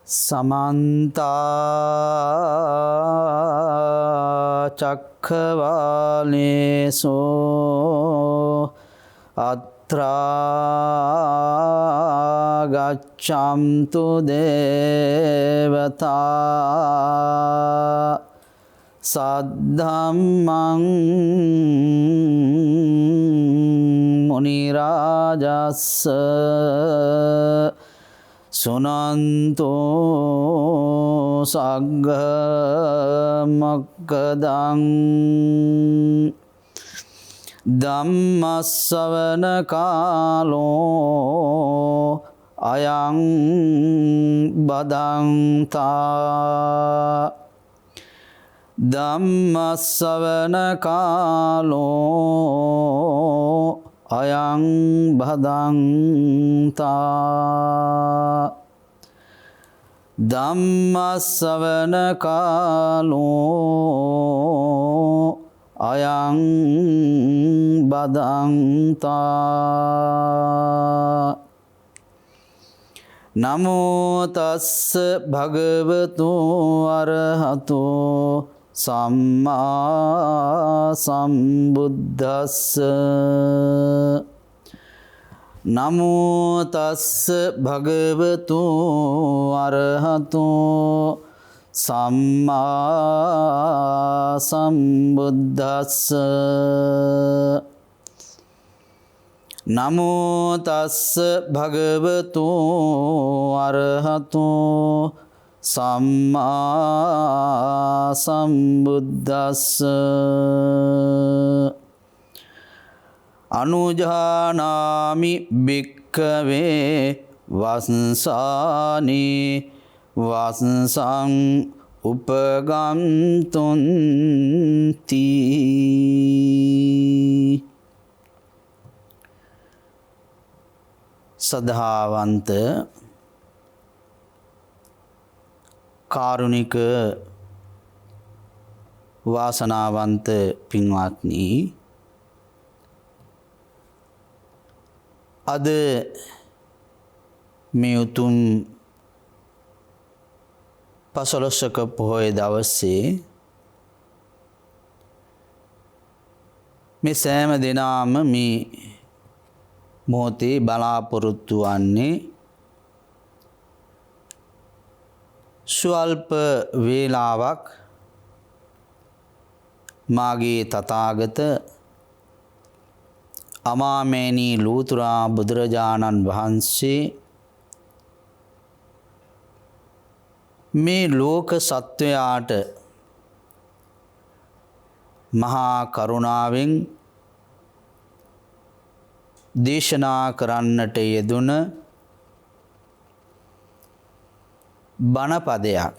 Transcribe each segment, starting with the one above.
समन्ता चक्रवालेषु अत्रा गच्छन्तु देवता सद्धम्मं मुनिराजस्स सुनन्तो सग्ग मोक्खदं ධම්මස්සවන කාලෝ අයං බදන්තා ධම්මස්සවන කාලෝ අයං බදන්තා ධම්මස්සවන කාලෝ අයං බදන්තා නමෝ තස්ස භගවතු අරහතෝ සම්මා සම්බුද්දස්ස නමෝ තස්ස භගවතු අරහතෝ සම්මා සම්බුද්දස්ස නමෝ තස්ස භගවතු අරහතෝ සම්මා සම්බුද්දස්ස අනුජානාමි භික්ඛවේ වස්සානි වස්සං උපගන්තුන්ති සදහාවන්ත කාරුණික වාසනාවන්ත පින්වත්නි අද මේ උතුම් පසළොස්වක පොහොය දවසේ මේ සෑම දෙනාම මේ මොහොතේ බලාපොරොත්තු වන්නේ ස්වල්ප වේලාවක් මාගේ තථාගත අමාමේනී ලෝතුරා බුදුරජාණන් වහන්සේ මේ ලෝක සත්වයාට මහා කරුණාවෙන් දේශනා කරන්නට යෙදුන බණපදයක්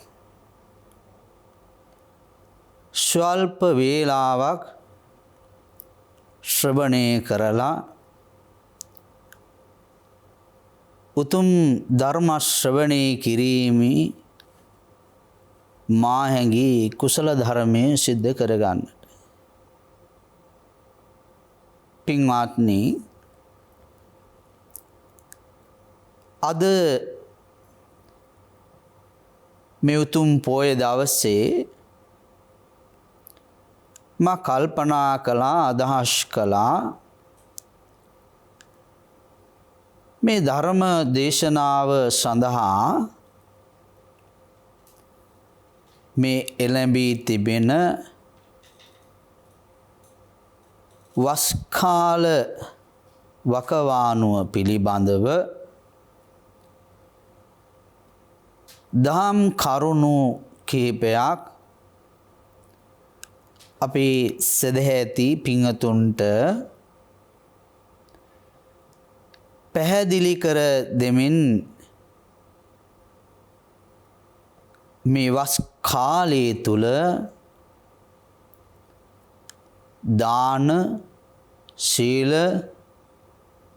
ස්වල්ප වේලාවක් ශ්‍රවණය කරලා උතුම් ධර්ම ශ්‍රවණය කිරීමේ මාහැඟී කුසල ධර්මයේ සිද්ධ කරගන්නට පින්වත්නි අද මේ උතුම් පොය දවසේ මා කල්පනා කළා අදහස් කළා මේ ධර්ම දේශනාව සඳහා මේ එළඹී තිබෙන වස් කාල වකවානුව පිළිබඳව දහම් කරුණු කිහිපයක් අපේ සදහැති පිංගතුන්ට පැහැදිලි කර දෙමින් මේ වස් කාලයේ තුල දාන සීල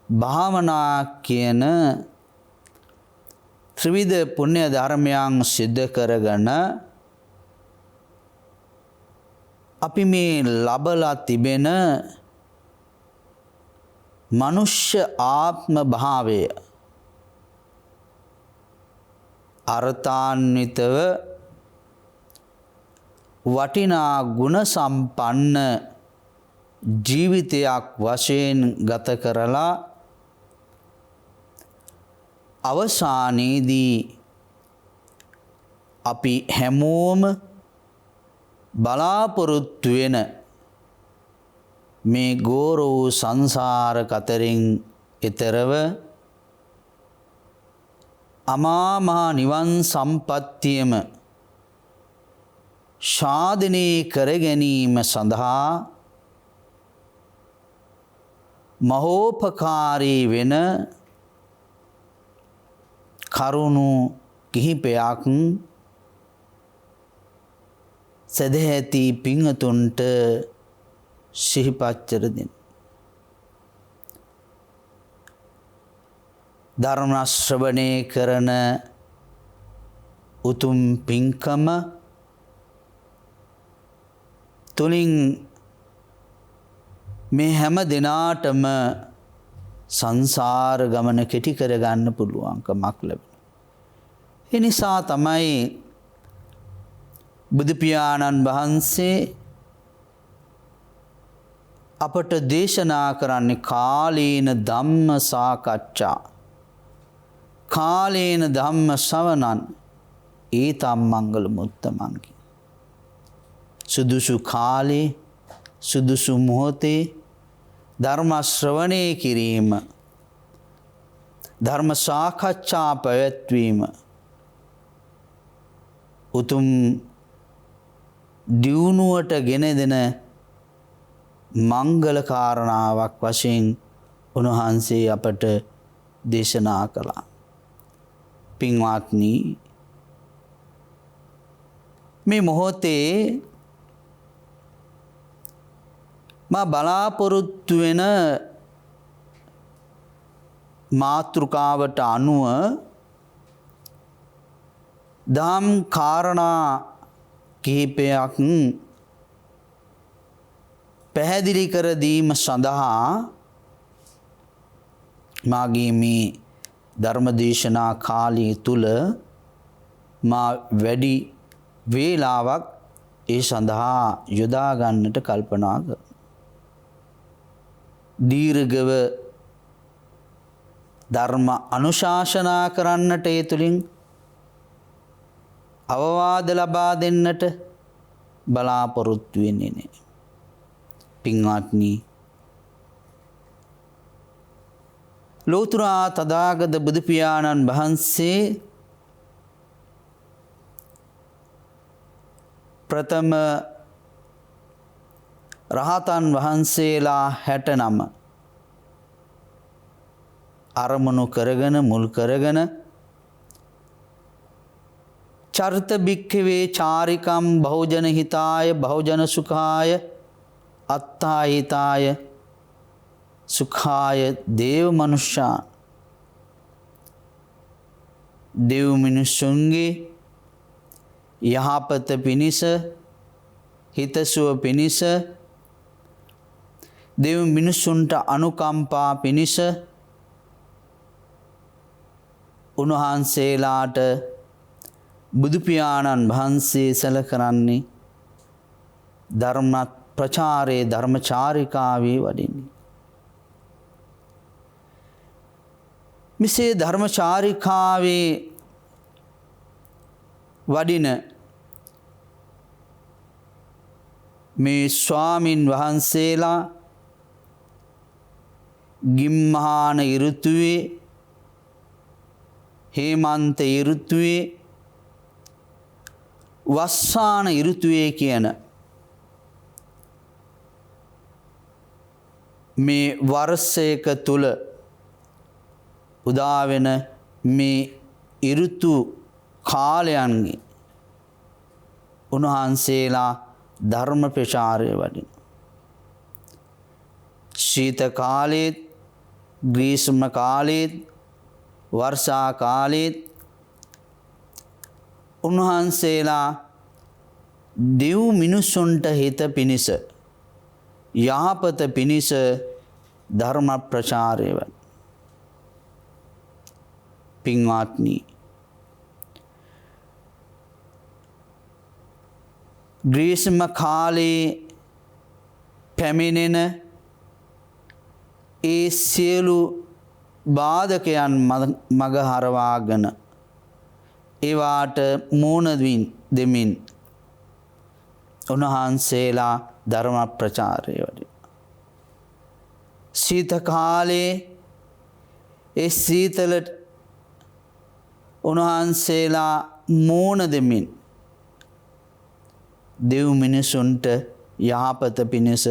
භාවනා කියන ත්‍රිවිධ පුණ්‍ය ධර්මයන් සිද්ධ කරගෙන අපි මේ ලබලා තිබෙන මනුෂ්‍ය ආත්ම භාවය අර්ථාන්විතව වටිනා ගුණ සම්පන්න ජීවිතයක් වශයෙන් ගත කරලා අවසානයේදී අපි හැමෝම බලාපොරොත්තු වෙන මේ ගෝර වූ සංසාර කතරින් ඈතරව අමා මහ නිවන් සම්පත්තියම ශාදනය කර ගැනීම සඳහා මහෝපකාරී වෙන කරුණු කිහිපයක් සදහැති පිංහතුන්ට සිහිපත් කර දෙන්න. ධර්ම ශ්‍රවණය කරන උතුම් පින්කම තුලින් මේ හැම දිනාටම සංසාර ගමන කෙටි කර ගන්න පුළුවන්කමක් ලැබෙනවා. ඒ නිසා තමයි බුදු පියාණන් වහන්සේ අපට දේශනා කරන්නේ කාලේන ධම්ම සාකච්ඡා කාලේන ධම්ම ශ්‍රවණං ඊතම් මංගල මුත්තමං. සුදුසු කාලේ සුදුසු මොහොතේ ධර්ම ශ්‍රවණය කිරීම ධර්ම සාකච්ඡා පැවැත්වීම උතුම් දියුණුවට ගෙන දෙන මංගල කාරණාවක් වශයෙන් උන්වහන්සේ අපට දේශනා කළා. පින්වත්නි, මේ මොහොතේ මා බලාපොරොත්තු වෙන මාතෘකාවට අනුව දහම් කාරණා කිහිපයක් පැහැදිලි කර දීම සඳහා මාගේ මේ ධර්මදේශනා කාලය තුල මා වැඩි වේලාවක් ඒ සඳහා යොදා ගන්නට කල්පනා කරනවා. දීර්ඝව ධර්ම අනුශාසනා කරන්නට ඒ තුලින් අවවාද ලබා දෙන්නට බලාපොරොත්තු වෙන්නේ නැහැ. පින්වත්නි, ලෝතර තථාගත බුදු පියාණන් වහන්සේ ප්‍රථම රහතන් වහන්සේලා 69 අරමුණු කරගෙන මුල් කරගෙන චරිත භික්ඛවේ චාරිකම් බහුජන හිතාය බහුජන සුඛාය අත්තා හිතාය සුඛාය දේව මනුෂ්‍යා දේව මිනිසුන්ගේ යහපත පිණිස හිතසුව පිණිස දේව මිනිසුන්ට අනුකම්පා පිණිස උන්වහන්සේලාට බුදු පියාණන් වහන්සේ සැලකරන්නේ ධර්ම ප්‍රචාරයේ ධර්මචාරිකාවේ වඩින්නේ. මිසේ ධර්මචාරිකාවේ වඩින මේ ස්වාමින් වහන්සේලා ගිම්මහාන ඍතුවේ හේමන්ත ඍතුවේ වස්සාන ඍතුවේ කියන මේ වර්ෂයක තුල උදා වෙන මේ ඍතු කාලයන්ගේ උන්වහන්සේලා ධර්ම ප්‍රචාරය වඩින. ශීත කාලෙත් ග්‍රීෂ්ම කාලෙත් වර්ෂා කාලෙත් උන්වහන්සේලා දෙව් මිනිසුන්ට හිත පිණිස යහපත පිණිස ධර්ම ප්‍රචාරය වඩින. පින්වත්නි, ග්‍රීස්ම කාලේ පැමිණෙන ඒ සියලු බාධකයන් මගහරවාගෙන ඒවාට මුහුණ දෙමින් උන්වහන්සේලා ධර්ම ප්‍රචාරය වඩිනවා. සීත කාලේ ඒ සීතලට උන්වහන්සේලා මුහුණ දෙමින් දෙව් මිනිසුන්ට යහපත පිණිස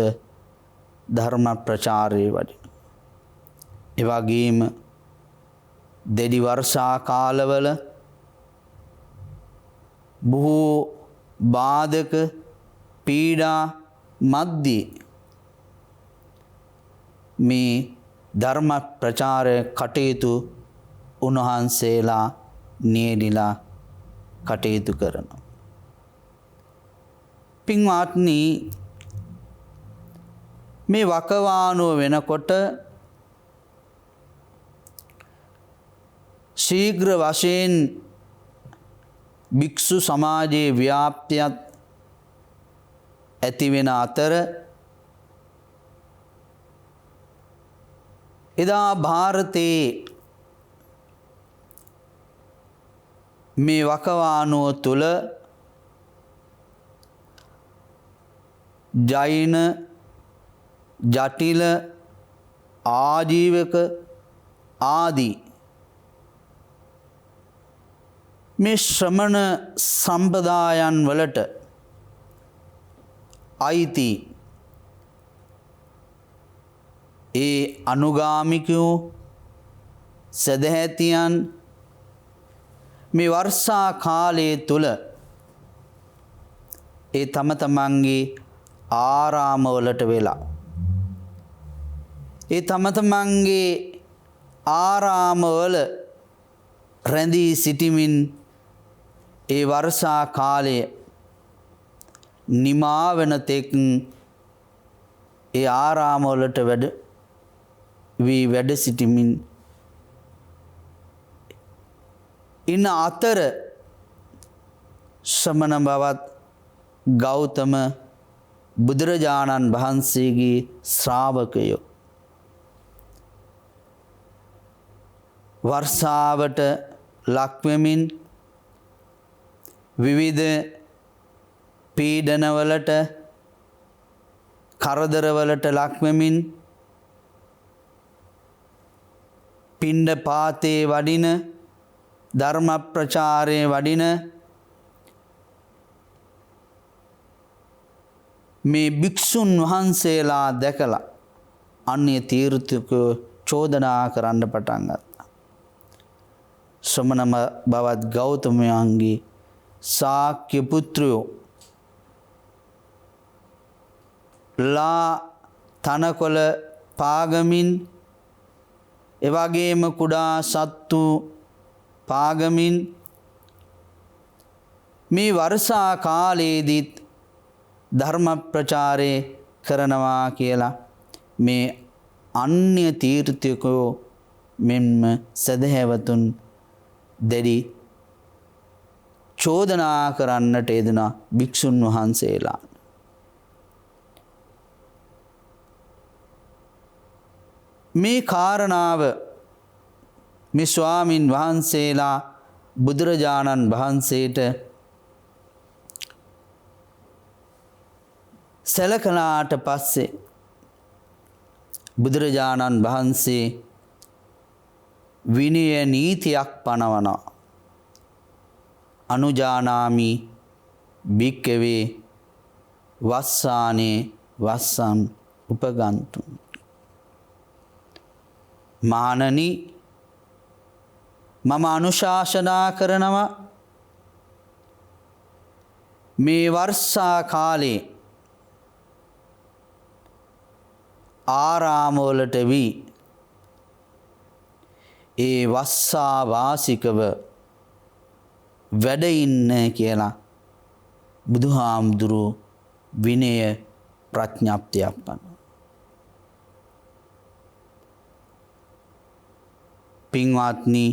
ධර්ම ප්‍රචාරය වඩිනවා. ඒ වගේම දෙඩි වර්ෂා කාලවල බොහෝ බාධක පීඩා මැද්දේ මේ ධර්ම ප්‍රචාරය කටයුතු උන්වහන්සේලා නියැලිලා කටයුතු කරනවා. පින්වත්නි, මේ වකවානුව වෙනකොට ශීඝ්‍ර වශයෙන් භික්ෂු සමාජයේ ව්‍යාප්තියත් ඇති වෙන අතර එදා ಭಾರತයේ මේ වකවානුව තුල ජෛන ජටිල ආජීවක ආදී මේ ශ්‍රමණ සම්ප්‍රදායන් වලට අයිති ඒ අනුගාමිකයෝ සදහැතියන් මේ වර්ෂා කාලයේ තුල ඒ තම තමන්ගේ ආරාමවලට වෙලා ඒ තම තමන්ගේ ආරාමවල රැඳී සිටිමින් ඒ වර්ෂා කාලය නිමා වෙන තෙක් ඒ ආරාමවලට වැඩ සිටිමින් ඉන්න අතර ශ්‍රමණ බවත් ගෞතම බුදුරජාණන් වහන්සේගේ ශ්‍රාවකයෝ වර්ෂාවට ලක්වෙමින් විවිධ පීඩනවලට කරදරවලට ලක්වෙමින් පිණ්ඩපාතේ වඩින ධර්ම ප්‍රචාරයේ වඩින මේ භික්ෂුන් වහන්සේලා දැකලා අන්‍ය තීර්ථකයෝ චෝදනා කරන්න පටන් ගත්තා. ශ්‍රමණ බවත් ගෞතමයන්ගේ ශාක්‍ය පුත්‍රයෝ ලා තනකොළ පාගමින් එවැගේම කුඩා සත්තු පාගමින් මේ වර්ෂා කාලයේදීත් ධර්ම ප්‍රචාරය කරනවා කියලා මේ අන්‍ය තීර්ථකයෝ මෙන්ම සදහැවතුන් දැඩි චෝදනා කරන්නට යෙදුණා භික්ෂුන් වහන්සේලා. මේ කාරණාව මේ ස්වාමින් වහන්සේලා බුදුරජාණන් වහන්සේට සැලකලාට පස්සේ බුදුරජාණන් වහන්සේ විනය නීතියක් පනවනවා. අනුජානාමි භික්කවේ වස්සානේ වස්සං උපගන්තු. මහණනි, මම අනුශාසනා කරනවා මේ වර්ෂා කාලේ ආරාමවලට වී ඒ වස්සා වාසිකව වැඩ ඉන්න කියලා බුදුහාමුදුරුවෝ විනය ප්‍රඥාප්තියක් පනවනවා. පින්වත්නි,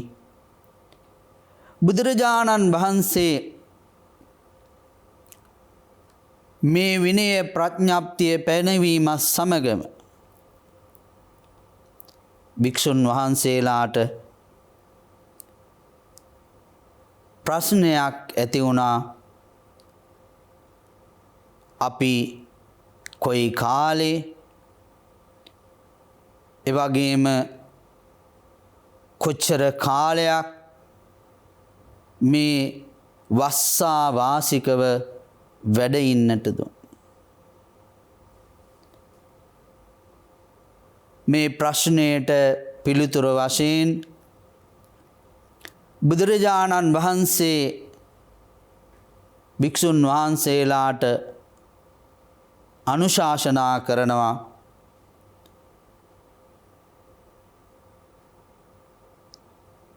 බුදුරජාණන් වහන්සේ මේ විනය ප්‍රඥප්තිය පැනවීම සමගම භික්ෂුන් වහන්සේලාට ප්‍රශ්නයක් ඇති වුණා. අපි කොයි කාලේ එවැගේම කොච්චර කාලයක් මේ වස්සා වාසිකව වැඩ ඉන්නටද? මේ ප්‍රශ්නයට පිළිතුර වශයෙන් බුදුරජාණන් වහන්සේ භික්ෂුන් වහන්සේලාට අනුශාසනා කරනවා.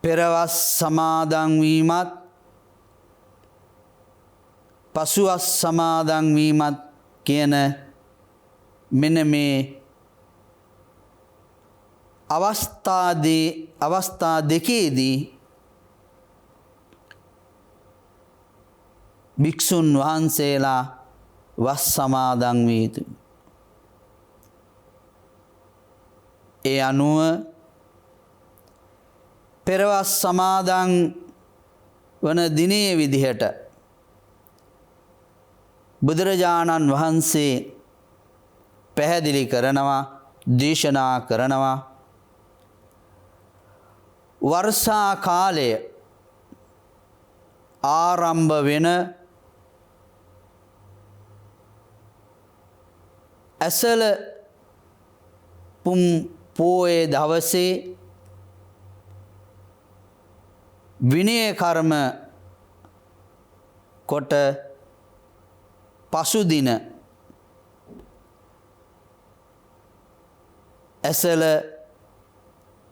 පෙරවස් සමාදන් වීමත් පසුවස් සමාදන් වීමත් කියන මෙන්න මේ අවස්ථා දෙකේදී භික්ෂුන් වහන්සේලා වස් සමාදන් විය යුතුයි. ඒ අනුව පෙරවස් සමාදන් වන දිනයේ විදිහට බුදුරජාණන් වහන්සේ පැහැදිලි කරනවා, දේශනා කරනවා. වර්ෂා කාලය ආරම්භ වෙන ඇසළ පුම් පෝයේ දවසේ විනය කර්ම කොට පසුදින ඇසළ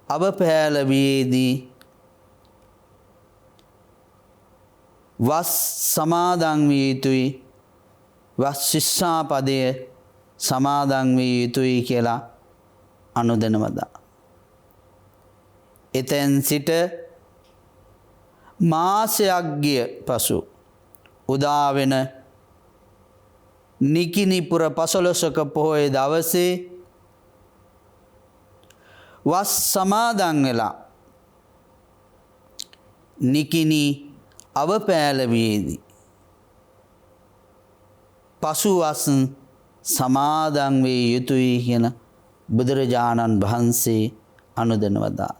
අවපෑලවියේදී වස් සමාදන් විය යුතුයි, වස් ශික්ෂාපදය සමාදන් විය යුතුයි කියලා අනුදැනවදා. එතෙන් සිට මාසයක් ගිය පසු උදා වෙන නිකිනිපුර පසළොස්වක පොහොය දවසේ වස් සමාදන් වෙලා නිකිනි අවපෑලවියේදී පසුවස් සමාදන් වේ යුතුයි කියන බුදුරජාණන් වහන්සේ අනුදැනවදා.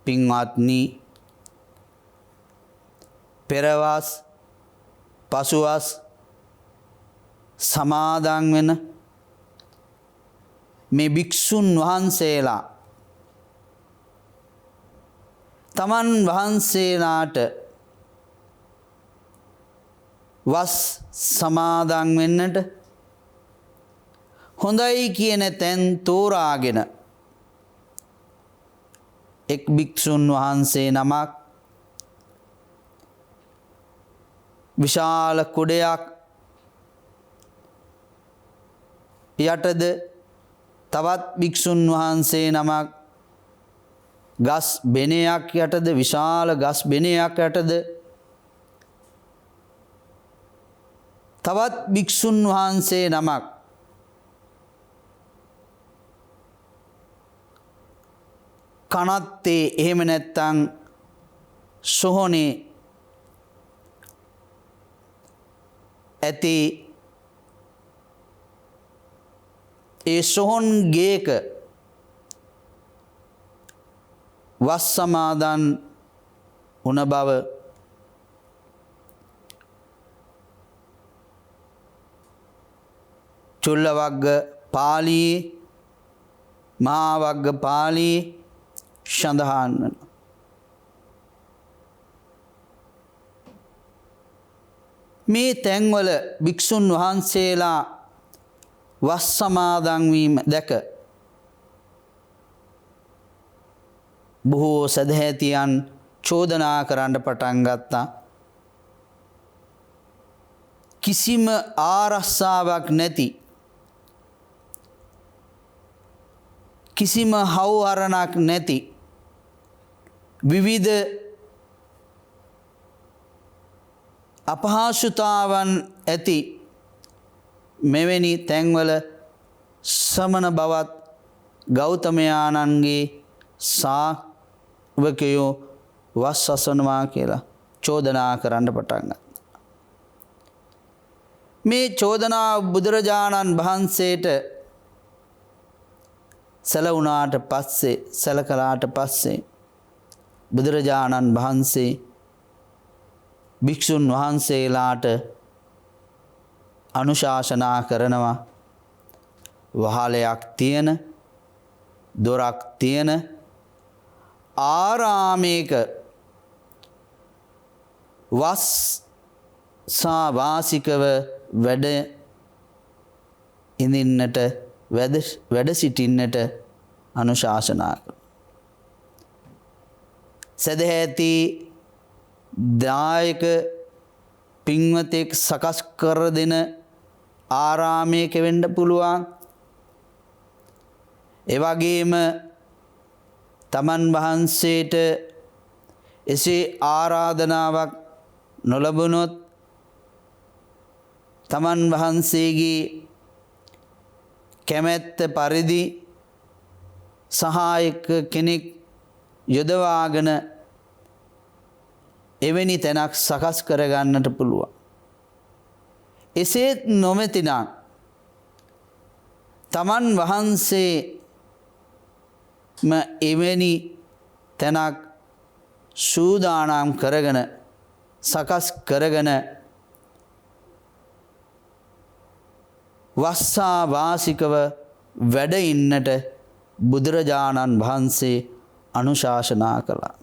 පින්වත්නි, පෙරවස් පසුවස් සමාදන් වෙන මේ භික්ෂුන් වහන්සේලා තමන් වහන්සේලාට වස් සමාදන් වෙන්නට හොඳයි කියන තැන් තෝරාගෙන එක් භික්ෂුන් වහන්සේ නමක් විශාල කුඩයක් යටද තවත් භික්ෂුන් වහන්සේ නමක් ගස් බෙනයක් යටද, විශාල ගස් බෙනයක් යටද තවත් භික්ෂුන් වහන්සේ නමක් කනත්තේ එහෙම නැත්තං සොහොනේ ඇති ඒ සොහොන් ගේක වස් සමාදන් වුණ බව චුල්ලවග්ග පාළියේ මහා වග්ග පාළියේ සඳහන් වෙනවා. මේ තැන්වල භික්ෂුන් වහන්සේලා වස් සමාදන් වීම දැක බොහෝ සදහැතියන් චෝදනා කරන්න පටන් ගත්තා. කිසිම ආරක්ෂාවක් නැති, කිසිම හවුහරණක් නැති විවිධ අපහසුතාවන් ඇති මෙවැනි තැන්වල සමන බවත් ගෞතමයාණන්ගේ ශ්‍රාවකයෝ වස් අසනවා කියලා චෝදනා කරන්න පටන් ගත්තා. මේ චෝදනාව බුදුරජාණන් වහන්සේට සැලුණාට පස්සේ සැලකලාට පස්සේ බුදුරජාණන් වහන්සේ භික්ෂුන් වහන්සේලාට අනුශාසනා කරනවා වහලයක් තියෙන දොරක් තියෙන ආරාමයක වස්සා වාසිකව වැඩ ඉඳින්නට වැඩ සිටින්නට අනුශාසනා කළා. සදහැති දායක පින්වතෙක් සකස් කර දෙන ආරාමයක වෙන්න පුළුවන්. ඒ වගේම තමන් වහන්සේට එසේ ආරාධනාවක් නොලබුණොත් තමන් වහන්සේගේ කැමැත්ත පරිදි සහායක කෙනෙක් යොදවාගෙන එවැනි තැනක් සකස් කරගන්නට පුළුවන්. එසේත් නොමැතිනම් තමන් වහන්සේම එවැනි තැනක් සූදානම් කරගෙන සකස් කරගෙන වස්සා වාසිකව වැඩ ඉන්නට බුදුරජාණන් වහන්සේ අනුශාසනා කළා.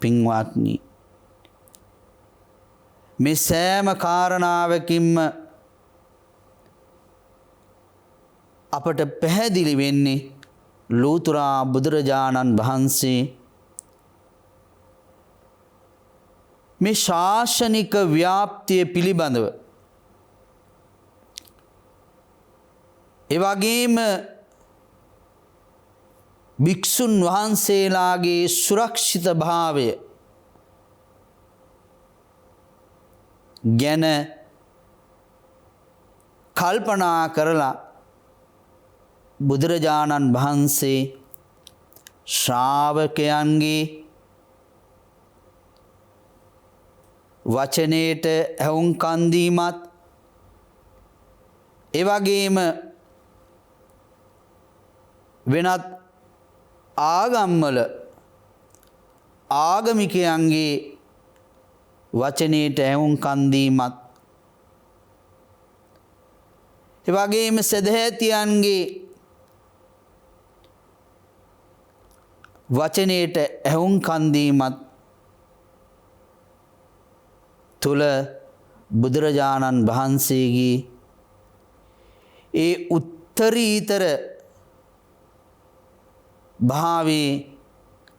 පින්වත්නි, මේ සෑම කාරණාවකින්ම අපට පැහැදිලි වෙන්නේ ලෝතුරා බුදුරජාණන් වහන්සේ මේ ශාසනික ව්‍යාප්තිය පිළිබඳව එවැගේම භික්ෂුන් වහන්සේලාගේ සුරක්ෂිත භාවය ගැන කල්පනා කරලා බුදුරජාණන් වහන්සේ ශ්‍රාවකයන්ගේ වචනයට ඇහුම්කන් දීමත් එවැගේම වෙනත් ආගම්වල ආගමිකයන්ගේ වචනයට ඇහුම්කන් දීමත් එවැගේම සදහැතියන්ගේ වචනයට ඇහුම්කන් දීමත් තුල බුදුරජාණන් වහන්සේගේ ඒ උත්තරීතර භාවේ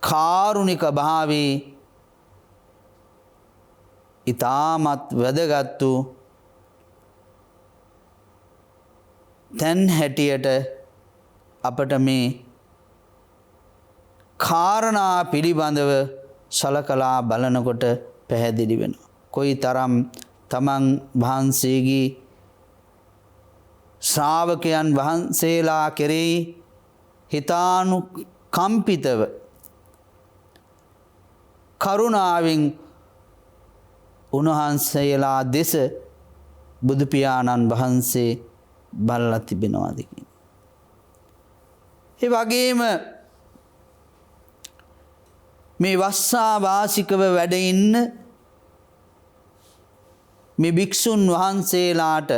කාරුණික භාවේ ඊටමත් වැදගත් වූ තැන් හැටියට අපට මේ කාරණා පිළිබඳව සලකලා බලනකොට පැහැදිලි වෙනවා. කොයිතරම් තමන් වහන්සේගේ ශ්‍රාවකයන් වහන්සේලා කෙරෙහි හිතානුකම්පිතව කරුණාවෙන් උන්වහන්සේලා දෙස බුදු පියාණන් වහන්සේ බලලා තිබෙනවාද කියන. ඒ වගේම මේ වස්සා වාසිකව වැඩ ඉන්න මේ භික්ෂුන් වහන්සේලාට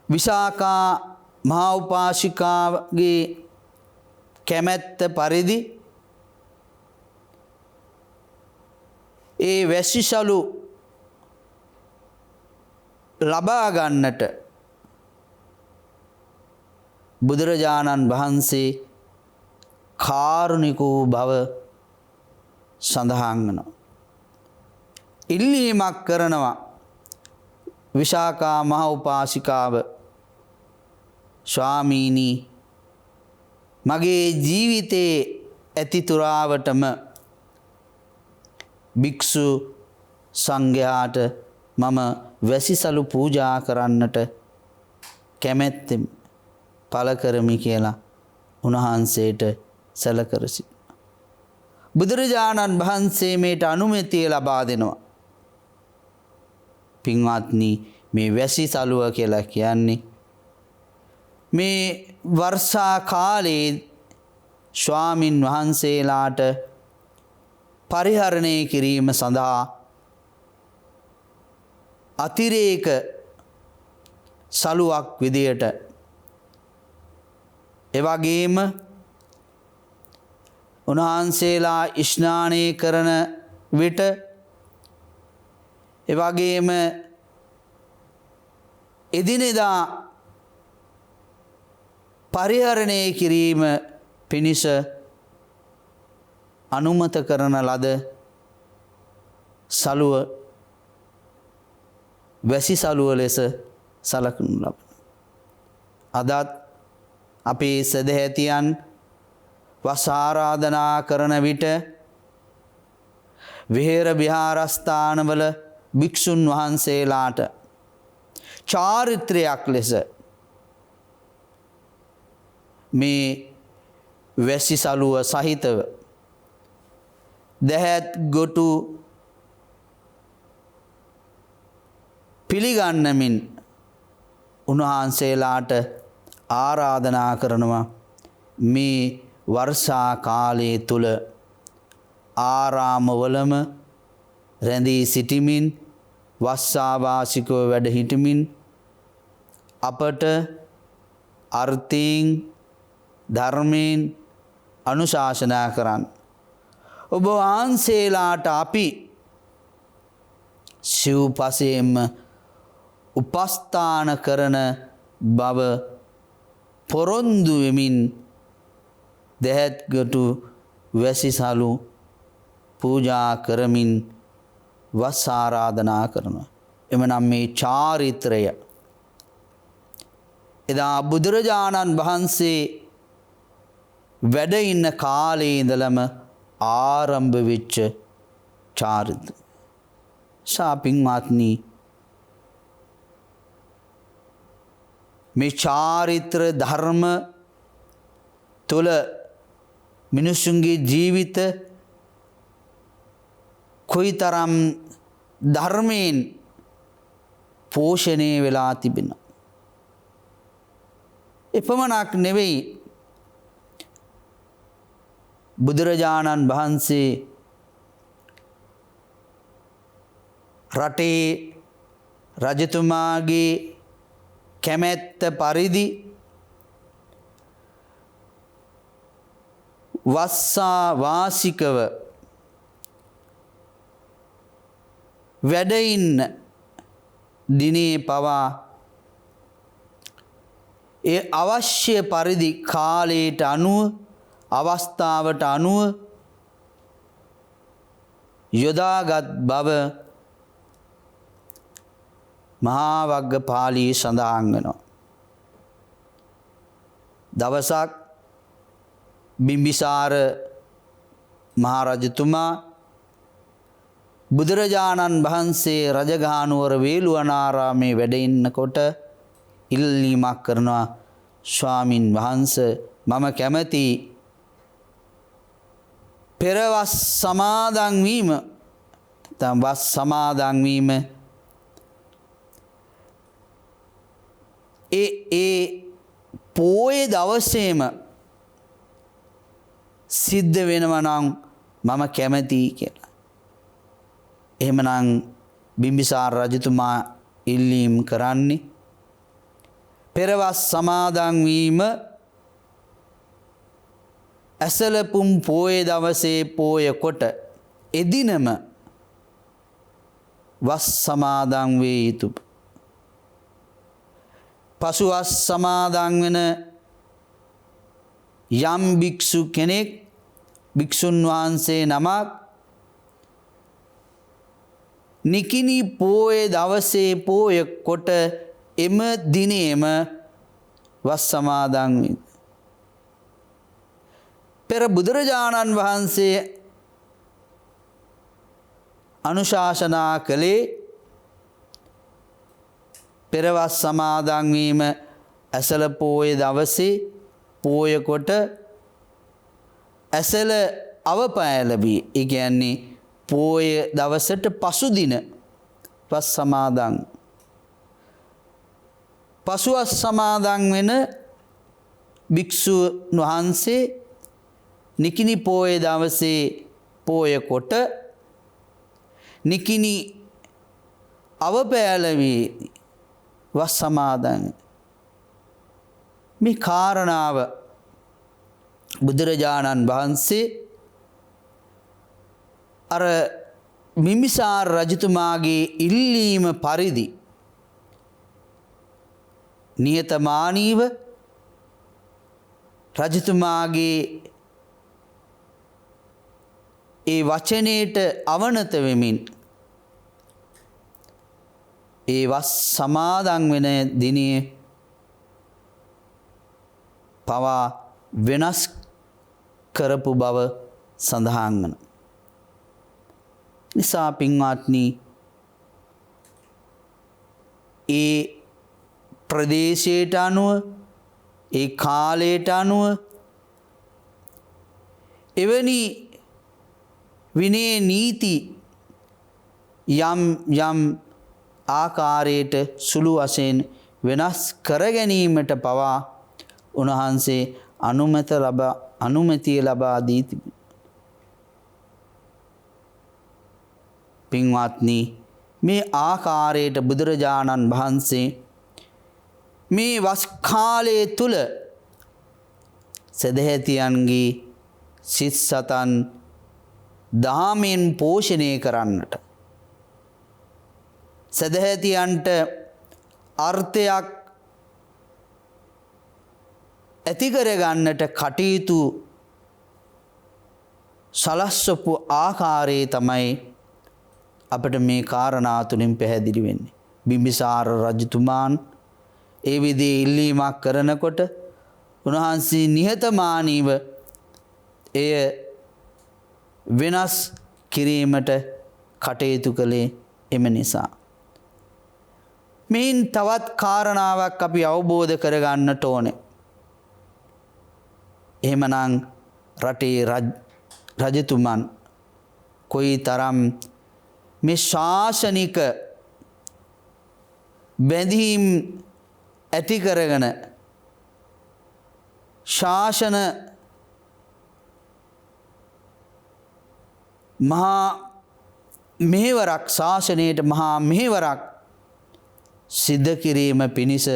විසාකා මහා උපාසිකාගේ කැමැත්ත පරිදි ඒ වැසිසලු ලබා ගන්නට බුදුරජාණන් වහන්සේ කාරුණික වූ බව සඳහන් වෙනවා. ඉල්ලීමක් කරනවා විසාකා මහා උපාසිකාව, භික්ෂු සංඝයාට මම වැසිසලු පූජා කරන්නට කැමැත්තෙන් පළ කරමි කියලා උන්වහන්සේට සැලකර සිටිනවා. බුදුරජාණන් වහන්සේ මේට අනුමැතිය ලබා දෙනවා. පින්වත්නි, මේ වැසිසලුව කියලා කියන්නේ මේ වර්ෂා කාලයේ ස්වාමින් වහන්සේලාට පරිහරණය කිරීම සඳහා අතිරේක සලුවක් විදියට, එවැගේම උන්වහන්සේලා ස්නානය කරන විට, එවැගේම එදිනෙදා පරිහරණය කිරීම පිණිස අනුමත කරන ලද සලුව වැසි සලුව ලෙස සලකනු ලබන. අදත් අපේ සදහැතියන් වස් ආරාධනා කරන විට විහෙර විහාරස්ථානවල භික්ෂුන් වහන්සේලාට චාරිත්‍රයක් ලෙස මේ වැසි සලුව සහිතව දැහැත් ගොටු පිළිගන්නමින් උන්වහන්සේලාට ආරාධනා කරනවා මේ වර්ෂා කාලයේ තුල ආරාමවලම රැඳී සිටිමින් වස්සාවාසිකව වැඩ සිටිමින් අපට අර්ථයෙන් ධර්මයෙන් අනුශාසනා කරන්න. ඔබ වහන්සේලාට අපි සිව්පසයෙන්ම උපස්ථාන කරන බව පොරොන්දු වෙමින් දැහැත්ගොටු වැසිසලු පූජා කරමින් වස් ආරාධනා කරනවා. එමනම් මේ චාරිත්‍රය එදා බුදුරජාණන් වහන්සේ වැඩ ඉන්න කාලේ ඉඳලම ආරම්භ වෙච්ච චාරිත්‍රය. පින්වත්නි, මේ චාරිත්‍ර ධර්ම තුළ මිනිසුන්ගේ ජීවිත කොයිතරම් ධර්මයෙන් පෝෂණය වෙලා තිබෙනවා. එපමණක් නෙවෙයි, බුදුරජාණන් වහන්සේ රටේ රජතුමාගේ කැමැත්ත පරිදි වස්සා වාසිකව වැඩ ඉන්න දිනේ පවා ඒ අවශ්‍ය පරිදි කාලයට අනුව අවස්ථාවට අනුව යොදාගත් බව මහා වග්ගපාළියේ සඳහන් වෙනවා. දවසක් බිම්බිසාර මහරජතුමා බුදුරජාණන් වහන්සේ රජගහනුවර වේළුවනාරාමේ වැඩ ඉන්නකොට ඉල්ලීමක් කරනවා, ස්වාමින් වහන්සේ මම කැමති පෙරවස් සමාදන් වීම, වස් සමාදන් වීම ඒ පෝය දවසේම සිද්ධ වෙනවා නම් මම කැමතියි කියලා. එහෙමනම් බිම්බිසාර රජතුමා ඉල්ලීම් කරන්නේ පෙරවස් සමාදන් වීම ඇසලපුම් පෝය දවසේ පෝය කොට එදිනම වස් සමාදන් වේ යුතුය. පසුවස් සමාදන් වෙන යම් භික්ෂු කෙනෙක්, භික්ෂුන් වහන්සේ නමක් නිකිණි පෝය දවසේ පෝය කොට එම දිනේම වස් සමාදන් වේ. පෙර බුදුරජාණන් වහන්සේ අනුශාසනා කළේ පෙරවස් සමාදන් වීම ඇසළ පෝය දවසේ පෝය කොට ඇසළ අවපෑලවී ඒ කියන්නේ පෝය දවසට පසුදින වස් සමාදන් පසුවස් සමාදන් වෙන භික්ෂුන් වහන්සේ නිකිණි පෝය දවසේ පෝය කොට නිකිණි අවපෑලවී වස් සමාදන් මේ කාරණාව බුදුරජාණන් වහන්සේ අර බිම්බිසාර රජතුමාගේ ඉල්ලීම පරිදි නියතමානීව රජතුමාගේ ඒ වචනයට අවනත වෙමින් ඒ වස් සමාදන් වෙන දිනේ පවා වෙනස් කරපු බව සඳහන් වන නිසා පින්වත්නි ඒ ප්‍රදේශයට අනුව ඒ කාලයට අනුව එවැනි විනය නීති යම් යම් ආකාරයට සුළු වශයෙන් වෙනස් කර ගැනීමට පවා උන්වහන්සේ අනුමැතිය ලබා දී තිබේ. පින්වත්නි මේ ආකාරයට බුදුරජාණන් වහන්සේ මේ වස් කාලයේ තුල සදහැතියන්ගේ සිත් සතන් දහමෙන් පෝෂණය කරන්නට සදහැතියන්ට අර්ථයක් ඇති කරගන්නට කටයුතු සලස්වපු ආකාරයේ තමයි අපට මේ කාරණා තුලින් පැහැදිලි වෙන්නේ. බිම්බිසාර රජතුමාන් ඒ විදිහේ ඉල්ලීමක් කරනකොට උන්වහන්සේ නිහතමානීව එය වෙනස් කිරීමට කටයුතු කළේ එම නිසා. මේන් තවත් කාරණාවක් අපි අවබෝධ කරගන්නට ඕනේ. එහෙමනම් රටේ රජතුමන් කොයි තරම් මේ ශාසනික බැඳීම් ඇති කරගෙන ශාසන මහා මෙහෙවරක් ශාසනයට මහා මෙහෙවරක් සිද්ධ කිරීම පිණිස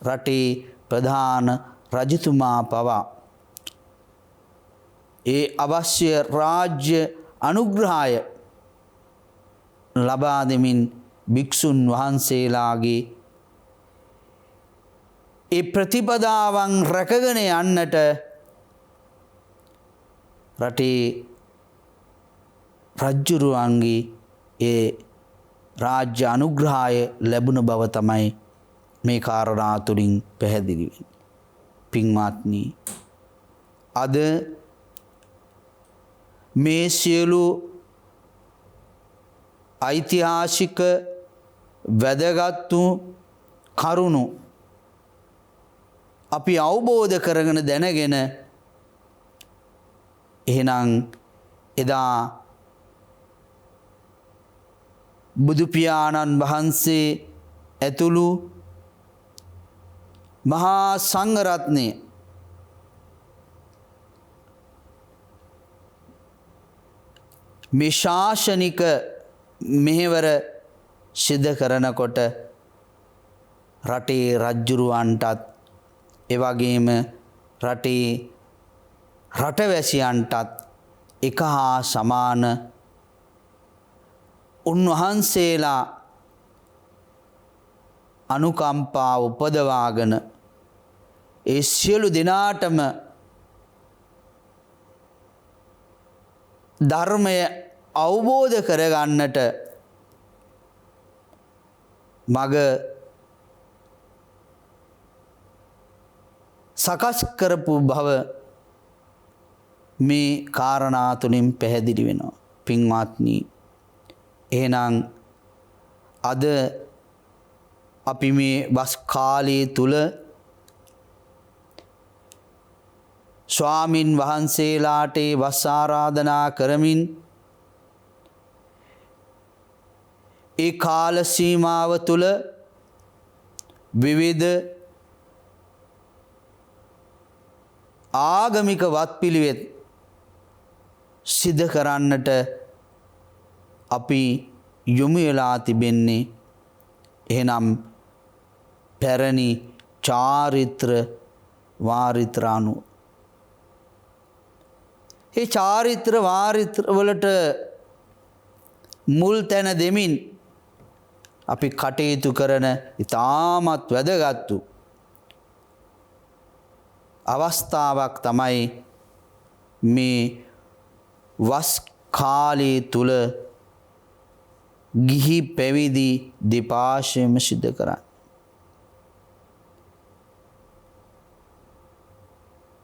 රටේ ප්‍රධාන රජතුමා පවා ඒ අවශ්‍ය රාජ්‍ය අනුග්‍රහය ලබා දෙමින් භික්ෂුන් වහන්සේලාගේ ඒ ප්‍රතිපදාවන් රැකගෙන යන්නට රටේ රජුරුවන්ගේ ඒ රාජ්‍ය අනුග්‍රහය ලැබුණ බව තමයි මේ කාරණා තුලින් පැහැදිලි වෙන්නේ. පින්වත්නි අද මේ සියලු ඓතිහාසික වැදගත් කරුණු අපි අවබෝධ කරගෙන දැනගෙන එහෙනම් එදා බුදු පියාණන් වහන්සේ ඇතුළු මහා සංඝ රත්නය මේ ශාසනික මෙහෙවර සිද්ධ කරනකොට රටේ රජුරවන්ටත් එවැගේම රටේ රටවැසියන්ටත් එක හා සමාන උන්වහන්සේලා අනුකම්පාව උපදවාගෙන ඒ සියලු දෙනාටම ධර්මය අවබෝධ කරගන්නට මග සකස් කරපු බව මේ කාරණා තුලින් පැහැදිලි වෙනවා. පින්වත්නි එහෙනම් අද අපි මේ වස් කාලයේ තුල ස්වාමින් වහන්සේලාට වස් ආරාධනා කරමින් ඒ කාල සීමාව තුල විවිධ ආගමික වත්පිළිවෙත් සිදු කරන්නට අපි යොමු වෙලා තිබෙන්නේ. එහෙනම් පැරණි චාරිත්‍ර වාරිත්‍ර අනුව ඒ චාරිත්‍ර වාරිත්‍ර වලට මුල් තැන දෙමින් අපි කටයුතු කරන ඉතාමත් වැදගත් අවස්ථාවක් තමයි මේ වස් කාලයේ තුල ගිහි පැවිදි දෙපාර්ශ්වයම සිදු කරන්නේ.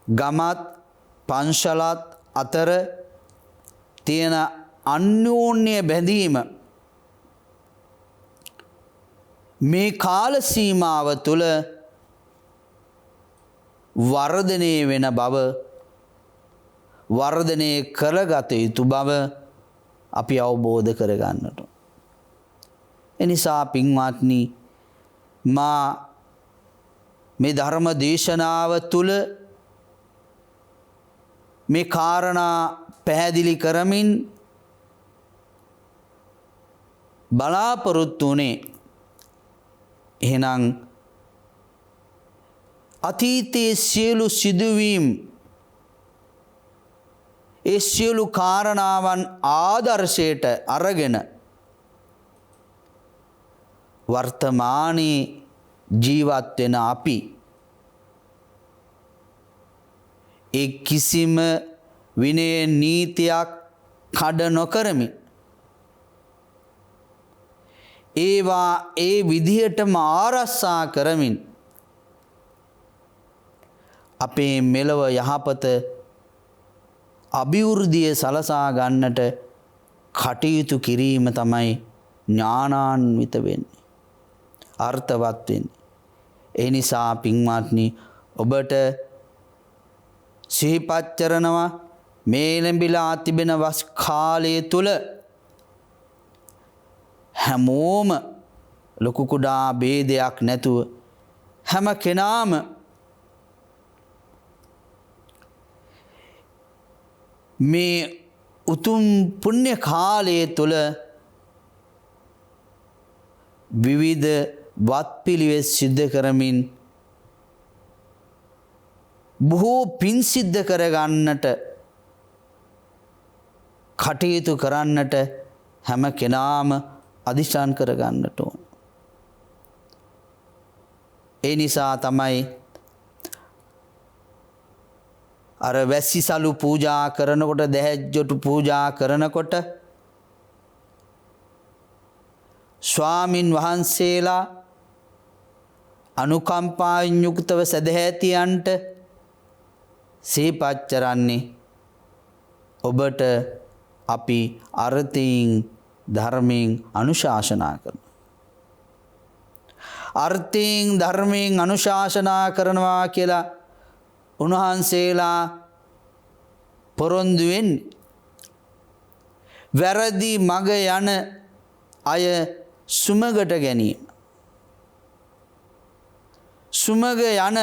ගමත් පන්සලත් අතර තියෙන අන්‍යෝන්‍ය බැඳීම මේ කාල සීමාව තුළ වර්ධනය වෙන බව, වර්ධනය කරගත යුතු බව අපි අවබෝධ කරගන්නට. එනිසා පින්වත්නි, මා මේ ධර්ම දේශනාව තුළ මේ කාරණා පැහැදිලි කරමින් බලාපොරොත්තු වුණේ එහෙනම් අතීතයේ සියලු සිදුවීම්, ඒ සියලු කාරණාවන් ආදර්ශයට අරගෙන වර්තමානයේ ජීවත් වෙන අපි ඒ කිසිම විනය නීතියක් කඩ නොකරමින් ඒවා ඒ විදිහටම ආරක්ෂා කරමින් අපේ මෙලව යහපත අභිවෘද්ධිය සලසා ගන්නට කටයුතු කිරීම තමයි ඥානාන්විත වෙන්නේ, අර්ථවත් වෙන්නේ. ඒ නිසා පින්වත්නි, ඔබට සිහිපත් කරනවා මේ ලැබිලා තිබෙන වස් කාලය තුල හැමෝම ලොකු කුඩා ભેදයක් නැතුව හැම කෙනාම මේ උතුම් පුණ්‍ය කාලයේ තුල විවිධ වත්පිළිවෙත් සිද්ධ කරමින් බොහෝ පින් සිද්ධ කරගන්නට කටයුතු කරන්නට හැම කෙනාම අධිෂ්ඨාන කරගන්නට ඕන. ඒ නිසා තමයි අර වැසිසලු පූජා කරනකොට, දැහැජ්ජොටු පූජා කරනකොට ස්වාමින් වහන්සේලා අනුකම්පාවෙන් යුක්තව සදහැතියන්ට සිහිපත් කරන්නේ ඔබට අපි අර්ථයෙන් ධර්මයෙන් අනුශාසනා කරනවා. අර්ථයෙන් ධර්මයෙන් අනුශාසනා කරනවා කියලා උන්වහන්සේලා පොරොන්දු වෙන්නේ වැරදි මග යන අය සුමගට ගැනීම. සුමග යන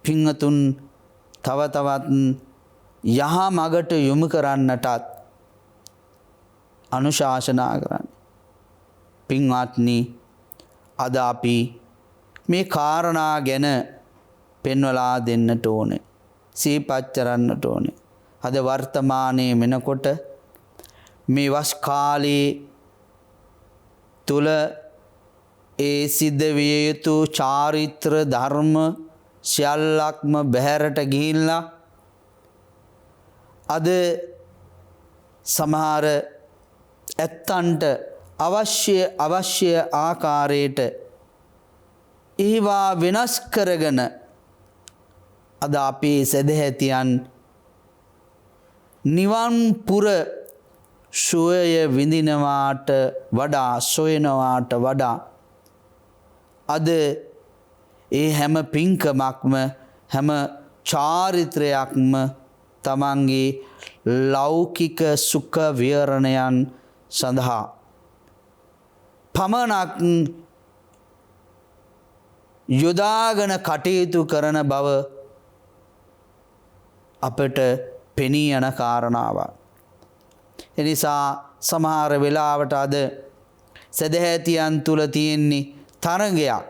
පින්වතුන් තව තවත් යහ මගට යොමු කරන්නටත් අනුශාසනා කරන්නේ. පින්වත්නි, අද අපි මේ කාරණා ගැන පෙන්වලා දෙන්නට ඕනේ, සිහිපත් කරන්නට ඕනේ. අද වර්තමානයේ වෙනකොට මේ වස් කාලයේ තුල ඒ සිද්ධ විය යුතු චාරිත්‍ර ධර්ම සියල්ලක්ම බැහැරට ගිහිල්ලා අද සමහර ඇත්තන්ට අවශ්‍ය ආකාරයට ඒවා වෙනස් කරගෙන අද අපේ සදහැතියන් නිවන් පුර සුවය විඳිනවාට වඩා සොයනවාට වඩා අද ඒ හැම පින්කමක්ම හැම චාරිත්‍රයක්ම තමන්ගේ ලෞකික සුඛ විහරණයන් සඳහා පමණක් යොදාගෙන කටයුතු කරන බව අපට පෙනී යන කාරණාවක්. එනිසා සමහර වෙලාවට අද සදහැතියන් තුල තියෙන්නේ තරගයක්.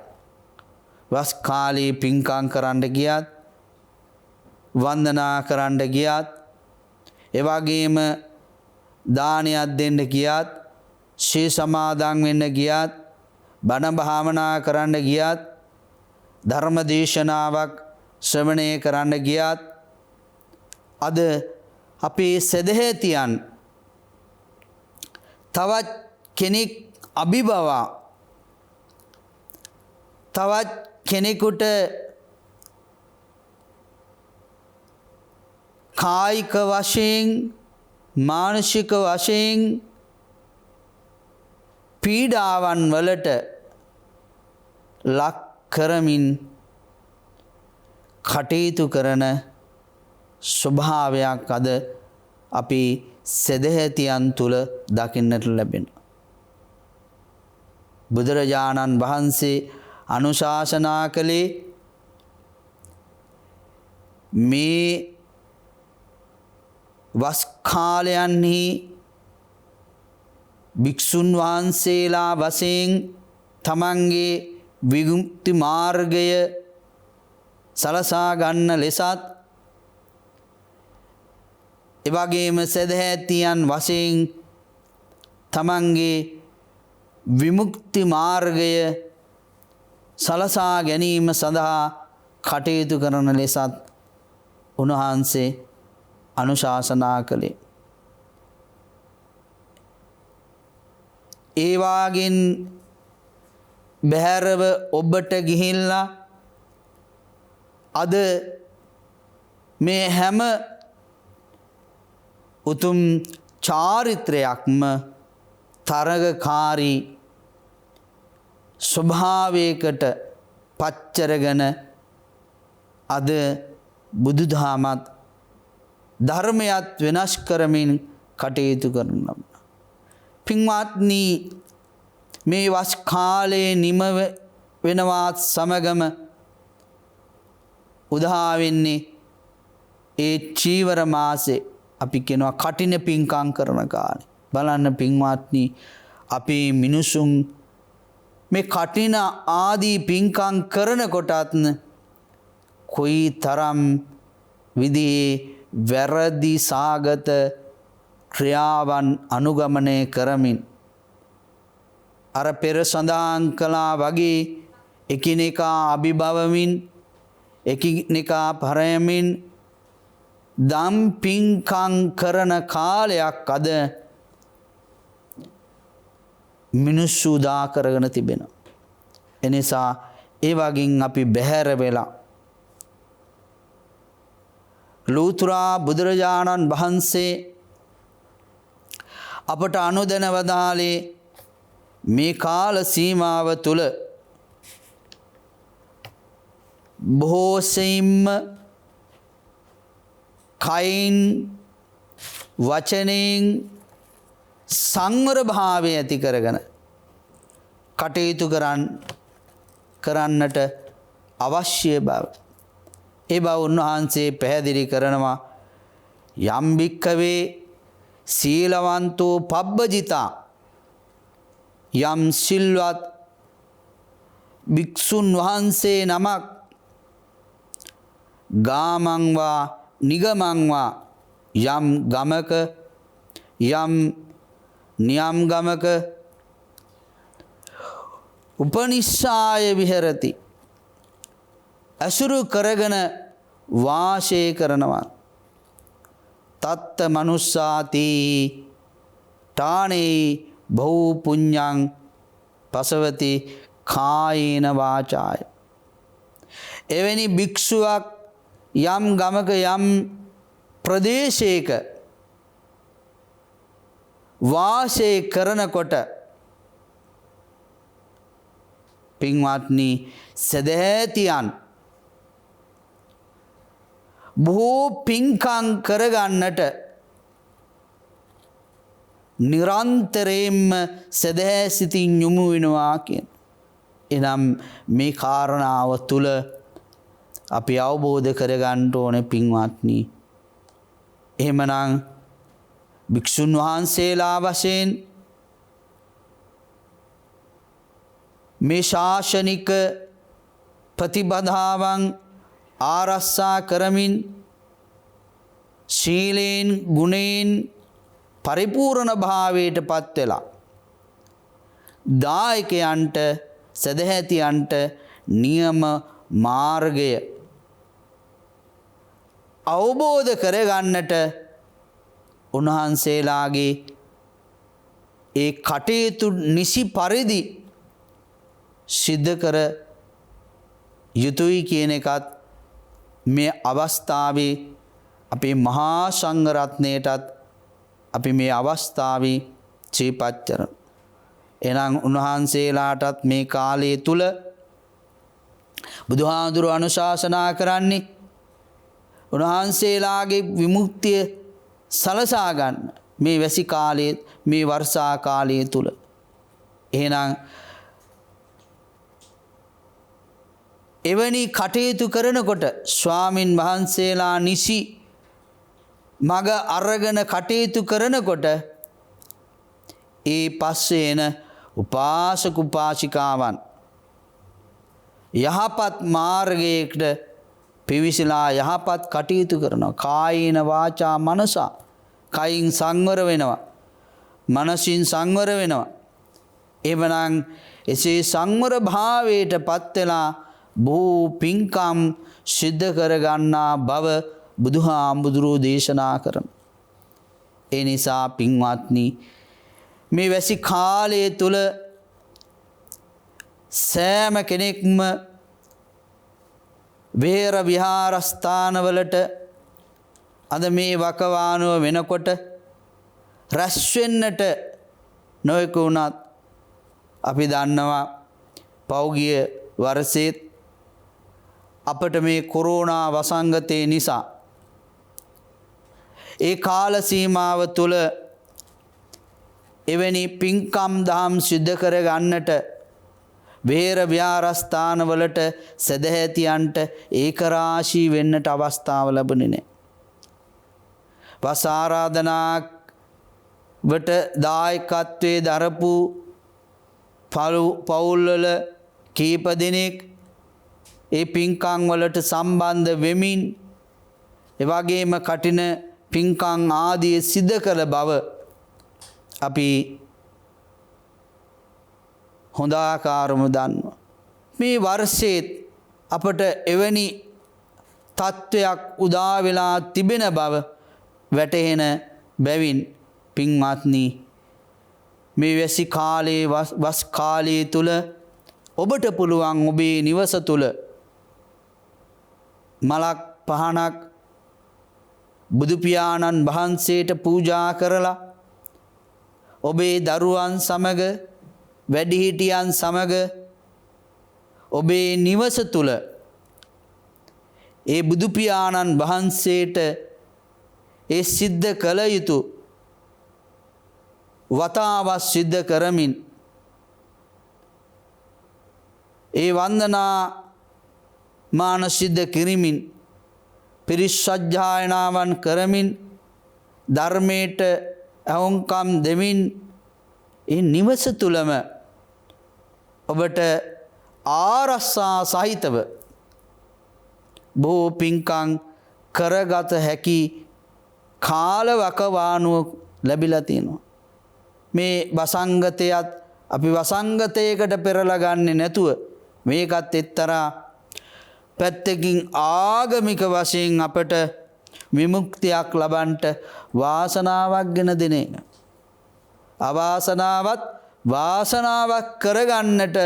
වස් කාලේ පින්කම් කරන්න ගියත් වන්දනා කරන්න ගියත් ඒ වගේම දානයක් දෙන්න ගියත් ශී සමාදන් වෙන්න ගියත් බණ භාවනා කරන්න ගියත් ධර්ම දේශනාවක් ශ්‍රවණය කරන්න ගියත් අද අපේ සදහැතියන් තවත් කෙනෙක් අභිබවා තවත් කෙනෙකුට කායික වශයෙන් මානසික වශයෙන් පීඩාවන් වලට ලක් කරමින් කටයුතු කරන ස්වභාවයක් අද අපි සදහැතියන් තුල දකින්නට ලැබෙනවා. බුදුරජාණන් වහන්සේ අනුශාසනා කළේ මේ වස් කාලයන්හි භික්ෂුන් වහන්සේලා වශයෙන් තමන්ගේ විමුක්ති මාර්ගය සලසා ගන්න ලෙසත් එවැගේම සදහැතියන් වශයෙන් තමන්ගේ විමුක්ති මාර්ගය සලසා ගැනීම සඳහා කටයුතු කරන ලෙසත් උන්වහන්සේ අනුශාසනා කළේ. ඒ වාගෙන් බැහැරව ඔබට ගිහිල්ලා අද මේ හැම උතුම් චාරිත්‍රයක්ම තරගකාරී ස්වභාවයකට පච්චරගෙන අද බුදුදහමත් ධර්මයත් වෙනස් කරමින් කටයුතු කරනවා. පින්වත්නි, මේ වස් කාලයේ නිම වෙනවත් සමගම උදා වෙන්නේ ඒ චීවර මාසේ අපි කියනවා කටින පින්කම් කරන කාලේ. බලන්න පින්වත්නි, අපේ මිනිසුන් මේ කටින ආදී පින්කම් කරනකොටත් කොයි තරම් විදිහේ වැරදි සාගත ක්‍රියාවන් අනුගමනය කරමින් අර පෙර සඳහන් කළා වගේ එකිනෙකා අභිභවමින් එකිනෙකා පරයමින් දම් පින්කම් කරන කාලයක් අද මිනිස්සු දා කරගෙන තිබෙනවා. එනිසා ඒ වගින් අපි බැහැර වෙලා ලෝතුරා බුදුරජාණන් වහන්සේ අපට අනුදැන වදාළේ මේ කාල සීමාව තුල බොහෝ සෙයින්ම කයින් වචනෙන් සංවර භාවය ඇති කරගෙන කටයුතු කරන්නට අවශ්‍ය බව. ඒ බව උන්වහන්සේ පැහැදිලි කරනවා. යම් භික්ඛවේ සීලවන්තෝ පබ්බජිතා, යම් සිල්වත් භික්ෂුන් වහන්සේ නමක් ගාමං වා නිගමං වා යම් ගමක යම් නියම් ගමක උපනිස්සාය විහෙරති, අසුරු කරගෙන වාසය කරනවා. තත්ත මනුස්සාති ඨානේ බහූ පුඤ්ඤං පසවති කායේන වාචාය. එවැනි භික්ෂුවක් යම් ගමක යම් ප්‍රදේශයක වාසය කරනකොට පින්වත්නි සදහැතියන් බොහෝ පින්කම් කරගන්නට නිරන්තරයෙන්ම සදහැ සිතින් යොමු වෙනවා කියන. එනම් මේ කාරණාව තුළ අපි අවබෝධ කරගන්න ඕනේ පින්වත්නි. එහෙමනම් භික්ෂුන් වහන්සේලා වශයෙන් මේ ශාසනික ප්‍රතිපදාවන් ආරක්ෂා කරමින් ශීලයෙන් ගුණයෙන් පරිපූර්ණ භාවයට පත් වෙලා දායකයන්ට සදහැතියන්ට නියම මාර්ගය අවබෝධ කරගන්නට උන්වහන්සේලාගේ ඒ කටයුතු නිසි පරිදි සිද්ධ කර යුතුයි කියන එකත් මේ අවස්ථාවේ අපේ මහා සංඝරත්නයටත් අපි මේ අවස්ථාවේ සිහිපත් කරමු. එනම් උන්වහන්සේලාටත් මේ කාලය තුල බුදුහාඳුරු අනුශාසනා කරන්නේ උන්වහන්සේලාගේ විමුක්තිය සලසා ගන්න මේ වැසි කාලයේ මේ වර්ෂා කාලය තුල. එහෙනම් එවැනි කටයුතු කරනකොට ස්වාමින් වහන්සේලා නිසි මග අරගෙන කටයුතු කරනකොට ඒ පස්සේ එන උපාසක උපාසිකාවන් යහපත් මාර්ගයකට පිවිසලා යහපත් කටයුතු කරනවා. කායේන වාචා මනසා කයින් සංවර වෙනවා. මනසින් සංවර වෙනවා. එවනම් එසේ සංවර භාවයට පත් වෙලා බොහෝ පින්කම් සිද්ධ කර ගන්නා බව බුදුහාමුදුරුවෝ දේශනා කරන. ඒ නිසා පින්වත්නි මේ වැසි කාලය තුල සෑම කෙනෙක්ම විහෙර විහාරස්ථානවලට අද මේ වකවානුව වෙනකොට රැස් වෙන්නට නොයෙකුණත් අපි දන්නවා පෞගිය වර්ෂයේත් අපට මේ කොරෝනා වසංගතය නිසා ඒ කාල සීමාව තුළ එවැනි පින්කම් දහම් සිද්ධ කර ගන්නට විහෙර විහාරස්ථානවලට සදහැතියන්ට ඒකරාශී වෙන්නට අවස්ථාව ලැබුණේ නැහැ. වස් ආරාධනාවට දායකත්වයේ දරපු පවුල්වල කීප දෙනෙක් ඒ පින්කම් වලට සම්බන්ධ වෙමින් එවැගේම කටින පින්කම් ආදී සිද්ධ කළ බව අපි හොඳ ආකාරව දන්නවා. මේ වර්ෂයේත් අපට එවැනි තත්වයක් උදා වෙලා තිබෙන බව වැටහෙන බැවින් පින්වත්නි මේ වැසි කාලයේ වස් කාලයේ තුල ඔබට පුළුවන් ඔබේ නිවස තුල මලක් පහනක් බුදු පියාණන් වහන්සේට පූජා කරලා ඔබේ දරුවන් සමග වැඩිහිටියන් සමග ඔබේ නිවස තුල ඒ බුදු පියාණන් වහන්සේට ඒ සිද්ධ කළ යුතු වතාවත් සිද්ධ කරමින් ඒ වන්දනා මාන සිද්ධ කිරීමින් පිරිස් සජ්ජායනාවන් කරමින් ධර්මයට අවංකම් දෙමින් ඒ නිවස තුලම ඔබට ආරක්ෂා සහිතව බොහෝ පින්කම් කරගත හැකි කාලවකවානුව ලැබිලා තියෙනවා. මේ වසංගතයත් අපි වසංගතයකට පෙරලා ගන්නේ නැතුව මේකත් එක්තරා පැත්තකින් ආගමික වශයෙන් අපට විමුක්තියක් ලබන්නට වාසනාවක් ගෙන දෙන එක. අවාසනාවත් වාසනාවක් කරගන්නට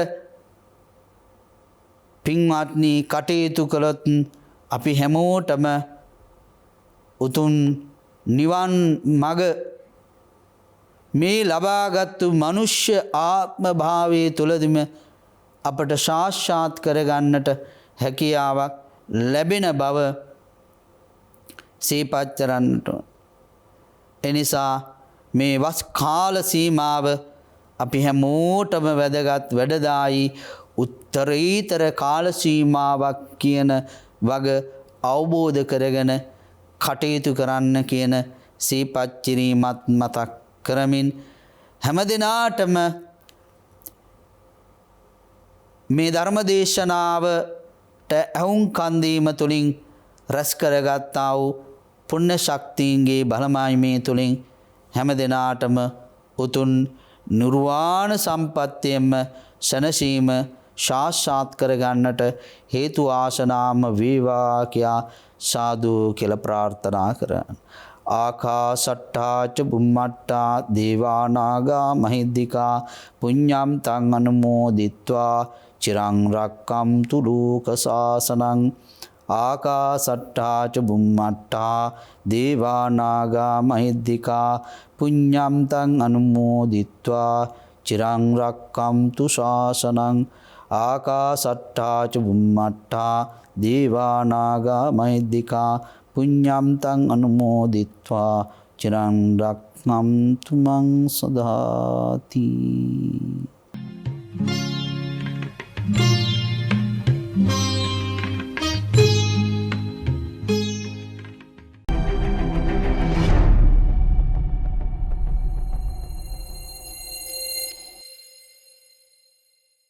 පින්වත්නි කටයුතු කළොත් අපි හැමෝටම උතුම් නිවන් මඟ මේ ලබාගත්තු මනුෂ්‍ය ආත්ම භාවයේ තුලදිම අපට සාක්ෂාත් කරගන්නට හැකියාවක් ලැබෙන බව සිහිපත් කරන්නට. එනිසා මේ වස් කාල සීමාව අපි හැමෝටම වැදගත් වැඩදායි උත්තරීතර කාල සීමාවක් කියන වග අවබෝධ කරගෙන කටයුතු කරන්න කියන සිහිපත් කිරීමත් මතක් කරමින් හැමදිනාටම මේ ධර්ම දේශනාවට ඇහුම්කන් දීම තුලින් රැස් කරගත්තා වූ පුණ්‍ය ශක්තියන්ගේ බලමායිමේ තුලින් හැමදිනාටම උතුම් නිර්වාණ සම්පත්තියම සැනසීම සාක්ෂාත් කරගන්නට හේතු ආසනාම වේවා කියා සාදු කියලා ප්‍රාර්ථනා කරනවා. ආකාසට්ටා ච බුම්මට්ටා දේවා නාග මහිද්దికා පුඤ්ඤම් තං අනුමෝදිත්වා චිරං රක්කම්තු ලෝක සාසනං. ආකාසට්ටා ච බුම්මට්ටා දේවා නාග මහිද්దికා පුඤ්ඤම් තං අනුමෝදිත්වා චිරං රක්කම්තු ශාසනං. ආකාසට්ටා ච බුම්මට්ටා දේවා නාග මහිද්దికා පුඤ්ඤම් තං අනුමෝදිත්වා චිරං රක්ඛන්තු මං සදාති.